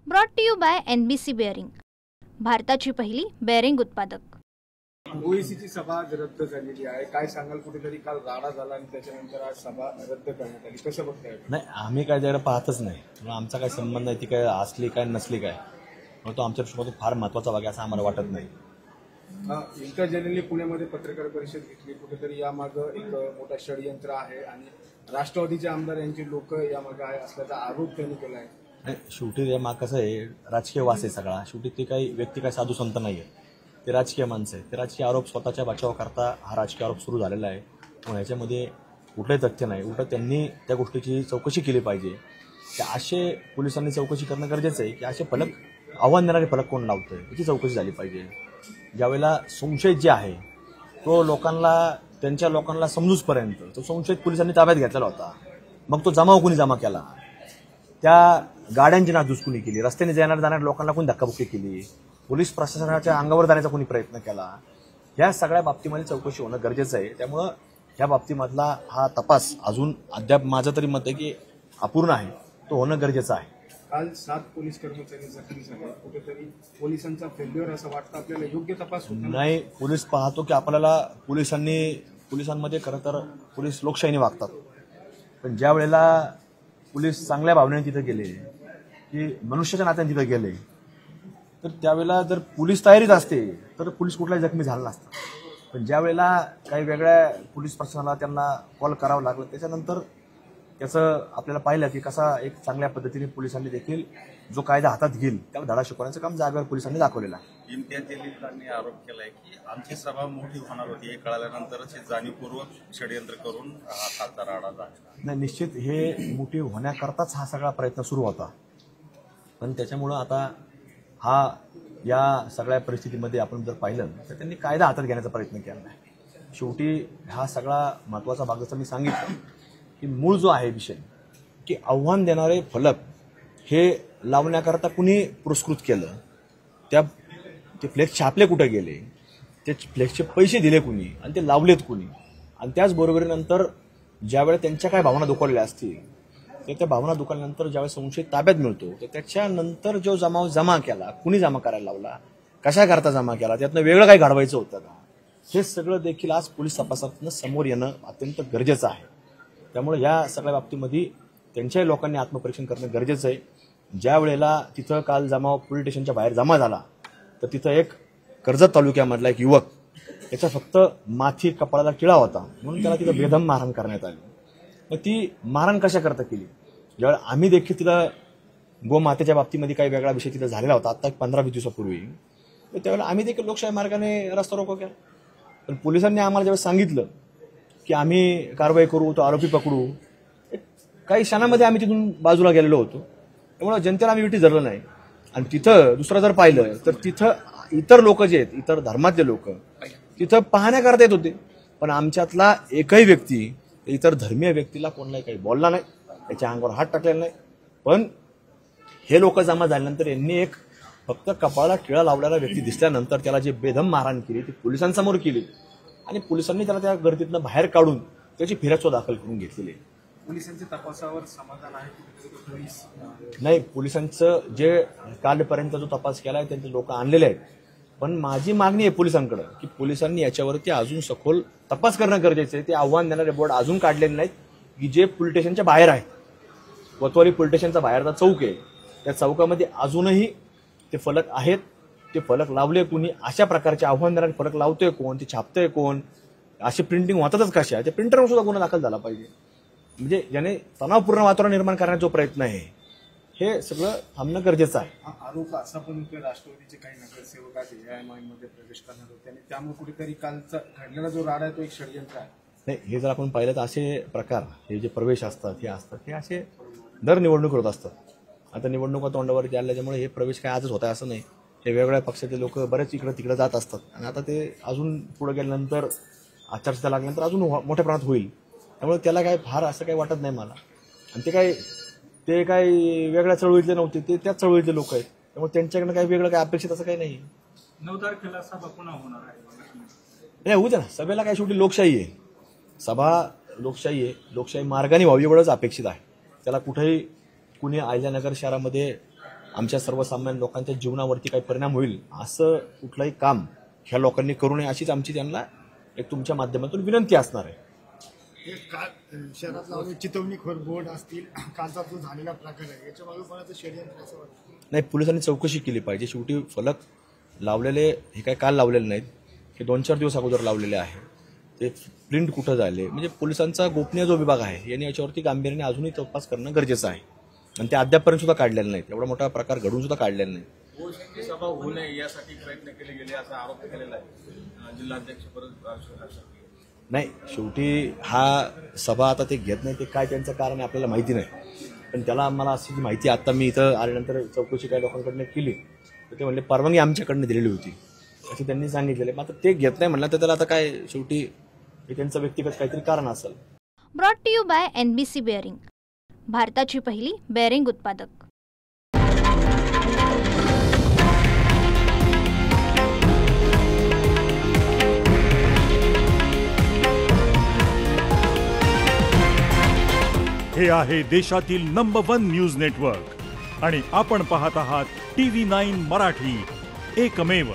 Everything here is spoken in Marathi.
Brought to you by NBC bearing, भारताची पहिली बेअरिंग उत्पादक। ओएसीची सभा रद्द झालेली आहे, काय सांगाल? कुठेतरी काल राडा झाला आणि त्याच्यानंतर आज सभा रद्द करण्यात आली, कसं बघताय? नाही, आम्ही काय त्याकडे पाहतच नाही, आमचा काय संबंध आहे, ती काय असली काय नसली काय, तो आमच्या दृष्टीमधून फार महत्वाचा भाग आहे असं आम्हाला वाटत नाही। इंटरजर्नलने पुण्यामध्ये पत्रकार परिषद घेतली, कुठेतरी यामागं एक मोठा षडयंत्र आहे आणि राष्ट्रवादीचे आमदार यांचे लोक यामागे आहे असल्याचा आरोप त्यांनी केला आहे। शेवटी ते माग कसं आहे, राजकीय वास आहे सगळा। शेवटी ते काही व्यक्ती काय साधू संत नाही आहे, ते राजकीय माणसं आहे। ते राजकीय आरोप स्वतःच्या बचावाकरता हा राजकीय आरोप सुरू झालेला आहे, मग ह्याच्यामध्ये कुठलंही तथ्य नाही। उलट त्यांनी त्या गोष्टीची चौकशी केली पाहिजे की असे पोलिसांनी चौकशी करणं गरजेचं आहे की असे फलक आव्हान देणारे फलक कोण लावतोय याची चौकशी झाली पाहिजे। ज्यावेळेला संशयित जे आहे तो त्यांच्या लोकांना समजूसपर्यंत तो संशयित पोलिसांनी ताब्यात घेतलेला होता, मग तो जमाव कोणी जमा केला, त्या गाड्यांची नासधूस कोणी केली, रस्त्याने जाणाऱ्या लोकांना कोणी धक्काबुक्की केली, पोलीस प्रशासनाच्या अंगावर जाण्याचा कोणी प्रयत्न केला, या सगळ्या बाबतीमध्ये चौकशी होणं गरजेचं आहे। त्यामुळं या बाबतीमधला हा तपास अजून अद्याप माझं तरी मत आहे की अपूर्ण आहे, तो होणं गरजेचं आहे। काल 7 पोलीस कर्मचारी जखमी झाले, कुठेतरी पोलिसांचा फेल्युअर असं वाटतं आपल्याला, योग्य तपास होत नाही। पोलीस पाहतो की आपल्याला पोलिसांमध्ये खरं तर पोलीस लोकशाहीने वागतात, पण ज्या वेळेला पोलीस चांगल्या भावनेने तिथे गेले की मनुष्याच्या नात्याने तिथे गेले, तर त्यावेळेला जर पोलीस तयारीत असते तर पोलीस कुठलाही जखमी झाला नसता। पण ज्या वेळेला काही वेगळ्या पोलीस प्रशासनाला त्यांना कॉल करावं लागलं, त्याच्यानंतर त्याचं आपल्याला पाहिलं की कसा एक चांगल्या पद्धतीने पोलिसांनी देखील जो कायदा हातात घेईल त्याला धडा शिकवण्याचं काम जागेवर पोलिसांनी दाखवलेलं आहे। इम्तियाज जलीलांनी आरोप केलाय की आमची सभा मोठी होणार होती, हे कळाल्यानंतरच हे जाणीवपूर्वक षडयंत्र करून हा कालचा राडा झाला। नाही, निश्चित हे मोठी होण्याकरताच हा सगळा प्रयत्न सुरू होता, पण त्याच्यामुळं आता या सगळ्या परिस्थितीमध्ये आपण जर पाहिलं तर त्यांनी कायदा हातात घेण्याचा प्रयत्न केला नाही। शेवटी हा सगळा महत्वाचा भाग जसं मी सांगितलं की मूळ जो आहे विषय की आव्हान देणारे फलक हे लावण्याकरता कुणी पुरस्कृत केलं, ते फ्लेक्स छापले कुठे गेले, ते फ्लेक्सचे पैसे दिले कुणी आणि ते लावलेत कुणी, आणि त्याचबरोबरीनंतर ज्यावेळेला त्यांच्या काय भावना दुखावलेल्या असतील तर त्या भावना दुखावल्यानंतर ज्यावेळेस संशयित ताब्यात मिळतो तर त्याच्यानंतर जो जमाव जमा केला, कुणी जमा करायला लावला, कशा करता जमा केला, त्यातनं वेगळं काही घडवायचं होतं का, हे सगळं देखील आज पोलीस तपासातनं समोर येणं अत्यंत गरजेचं आहे। त्यामुळे या सगळ्या बाबतीमध्ये त्यांच्याही लोकांनी आत्मपरीक्षण करणं गरजेचं आहे। ज्या वेळेला तिथं काल जमाव पोलीस स्टेशनच्या बाहेर जमा झाला तर तिथं एक कर्जत तालुक्यामधला एक युवक, त्याचा फक्त माथी कपाळाला टिळा होता म्हणून त्याला तिथं बेदम मारहाण करण्यात आली। मग ती मारहाण कशा करता केली? ज्यावेळेला आम्ही देखील तिला गोमातेच्या बाबतीमध्ये काही वेगळा विषय तिथं झालेला होता आता 15-20 दिवसापूर्वी, तर त्यावेळेला आम्ही देखील लोकशाही मार्गाने रस्ता रोको केला, पण पोलिसांनी आम्हाला ज्यावेळेस सांगितलं की आम्ही कारवाई करू, तो आरोपी पकडू, काही क्षणामध्ये आम्ही तिथून बाजूला गेलेलो होतो। त्यामुळे जनतेला आम्ही विटी धरलं नाही। आणि तिथं दुसरं जर पाहिलं तर तिथं इतर लोक जे आहेत, इतर धर्मातले लोक तिथं पाहण्याकरता येत होते, पण आमच्यातला एकही व्यक्ती इतर धर्मीय व्यक्तीला कोणालाही काही बोलला नाही, त्याच्या अंगावर हात टाकलेला नाही। पण हे लोक जमा झाल्यानंतर यांनी एक फक्त कपाळाला टिळा लावलेला व्यक्ती दिसल्यानंतर त्याला जे बेदम मारहाण केली ती पोलिसांसमोर केली आणि पोलिसांनी त्याला त्या गर्दीतनं बाहेर काढून त्याची फिर्याद दाखल करून घेतलेली आहे। पोलिसांच्या तपासावर समाधान आहे? नाही, पोलिसांचं जे कालपर्यंत जो तपास केला आहे त्यांचे लोक आणलेले आहेत, पण माझी मागणी आहे पोलिसांकडे की पोलिसांनी याच्यावरती अजून सखोल तपास करणं गरजेचं आहे। ते आव्हान देणारे बोर्ड अजून काढलेले नाहीत की जे पोलीस स्टेशनच्या बाहेर आहे, कोतवाली पोलीस स्टेशनचा बाहेरचा चौक आहे, त्या चौकामध्ये अजूनही ते फलक आहेत, ते फलक लावले कुणी, अशा प्रकारचे आव्हान देणारे फलक लावतोय कोण, ते छापतोय कोण, असे प्रिंटिंग होतातच कशा, त्या प्रिंटरवर सुद्धा गुन्हा दाखल झाला पाहिजे। म्हणजे ज्याने तणावपूर्ण वातावरण निर्माण करण्याचा जो प्रयत्न आहे हे सगळं थांबणं गरजेचं आहे। आरोप असा पण राष्ट्रवादीचे काही नगरसेवक AIMI मध्ये प्रवेश करणार होते आणि त्यामुळे कुठेतरी कालचा घडलेला जो राडा आहे तो एक षडयंत्र आहे। नाही, हे जर आपण पाहिलं तर असे प्रकार, हे जे प्रवेश असतात हे असे दर निवडणूक होत असतात। आता निवडणुका तोंडावरती आल्याच्यामुळे हे प्रवेश काय आजच होत आहे असं नाही, हे वेगवेगळ्या पक्षाचे लोक बरेच इकडे तिकडे जात असतात आणि आता ते अजून पुढे गेल्यानंतर आचारसंहिता लागल्यानंतर अजून मोठ्या प्रमाणात होईल। त्यामुळे त्याला काय फार असं काही वाटत नाही मला, आणि ते काय वेगळ्या चळवळीतले नव्हते, ते त्याच चळवळीतले लोक आहेत, त्यामुळे त्यांच्याकडनं काही वेगळं काही अपेक्षित असं काही नाही। 9 तारखेला सभा पुन्हा होणार आहे? नाही, होऊ दे ना, सभेला काय शेवटी लोकशाही आहे, सभा लोकशाही आहे, लोकशाही मार्गाने व्हावी एवढंच अपेक्षित आहे। त्याला कुठेही कुणी अहिल्यानगर शहरामध्ये आमच्या सर्वसामान्य लोकांच्या जीवनावरती काही परिणाम होईल असं कुठलंही काम ह्या लोकांनी करू नये अशीच आमची त्यांना एक तुमच्या माध्यमातून विनंती असणार आहे. शहरात लावले चितवणीखोर बोर्ड असतील, कालचा जो झालेला प्रकार आहे याच्या मागे कोणाचं षडयंत्र असं वाटतं? नाही, पोलिसांनी चौकशी केली पाहिजे. शेवटी फलक लावलेले हे काय काल लावलेले नाहीत, हे 2-4 दिवस अगोदर लावलेले आहे. ते प्रिंट कुठं झाले म्हणजे पोलिसांचा गोपनीय जो विभाग आहे यांनी याच्यावरती गांभीर्याने अजूनही तपास करणं गरजेचं आहे. आणि ते अद्यापपर्यंत सुद्धा काढलेले नाहीत, एवढा मोठा प्रकार घडून सुद्धा काढलेला नाही. ओशोची सभा होऊ नये यासाठी प्रयत्न केले गेले असा आरोप केलेला आहे जिल्हाध्यक्ष परत. नाही, शेवटी हा सभा आता ते घेत नाही, ते काय त्यांचं कारण आहे आपल्याला माहिती नाही. पण त्याला आम्हाला अशी माहिती आता मी इथं आल्यानंतर चौकशी काही लोकांकडनं केली तर ते म्हणले परवानगी आमच्याकडनं दिलेली होती असं त्यांनी सांगितलेलं आहे. मात्र ते घेत नाही म्हणलं तर त्याला आता काय शेवटी हे त्यांचं व्यक्तिगत काहीतरी कारण असेल. Brought to you by NBC bearing, भारताची पहिली बेअरिंग उत्पादक. हे आहे देशातील नंबर 1 न्यूज नेटवर्क आणि आपण पाहत आहात TV9 मराठी, एकमेव.